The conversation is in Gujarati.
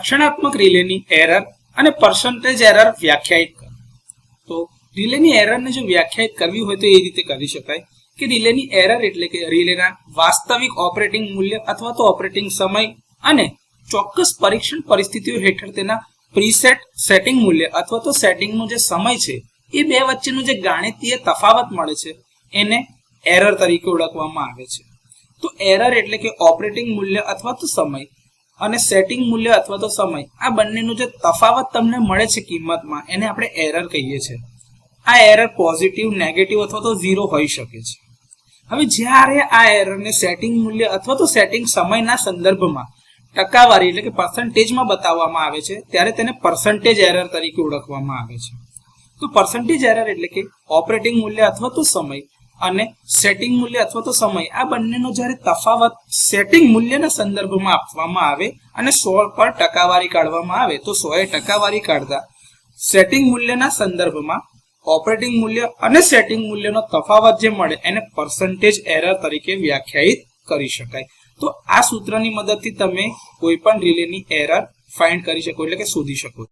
રક્ષણાત્મક રિલેની એરર અને પર્સન્ટેજ એરર વ્યાખ્યાયિત કરો. તો રિલેની એરરને જો વ્યાખ્યાયિત કરવી હોય તો એ રીતે કરી શકાય કે રિલેની એરર એટલે કે રિલેના વાસ્તવિક ઓપરેટિંગ મૂલ્ય અથવા તો ઓપરેટિંગ સમય અને ચોક્કસ પરીક્ષણ પરિસ્થિતિઓ હેઠળ તેના પ્રીસેટ સેટિંગ મૂલ્ય અથવા તો સેટિંગનો જે સમય છે એ બે વચ્ચેનો જે ગાણિતીય તફાવત મળે છે એને એરર તરીકે ઓળખવામાં આવે છે. તો એરર એટલે કે ઓપરેટિંગ મૂલ્ય અથવા તો સમય અને સેટિંગ મૂલ્ય અથવા તો સમય આ બંનેનો જે તફાવત તમને મળે છે કિંમતમાં એને આપણે એરર કહીએ છીએ. આ એરર પોઝિટિવ, નેગેટિવ અથવા તો ઝીરો હોઈ શકે છે. હવે જ્યારે આ એરરને સેટિંગ મૂલ્ય અથવા તો સેટિંગ સમયના સંદર્ભમાં ટકાવારી એટલે કે પર્સન્ટેજમાં બતાવવામાં આવે છે ત્યારે તેને પર્સન્ટેજ એરર તરીકે ઓળખવામાં આવે છે. તો પર્સન્ટેજ એરર એટલે કે ઓપરેટિંગ મૂલ્ય અથવા તો સમય અને સેટિંગ મૂલ્ય અથવા તો સમય આ બંનેનો જ્યારે તફાવત સેટિંગ મૂલ્યના સંદર્ભમાં આપવામાં આવે અને 100 પર ટકાવારી કાઢવામાં આવે તો 100 ટકાવારી કાઢતા સેટિંગ મૂલ્યના સંદર્ભમાં ઓપરેટિંગ મૂલ્ય અને સેટિંગ મૂલ્યનો તફાવત જે મળે એને પર્સન્ટેજ એરર તરીકે વ્યાખ્યાયિત કરી શકાય. તો આ સૂત્રની મદદથી તમે કોઈ પણ રિલેની એરર ફાઇન્ડ કરી શકો એટલે કે શોધી શકો.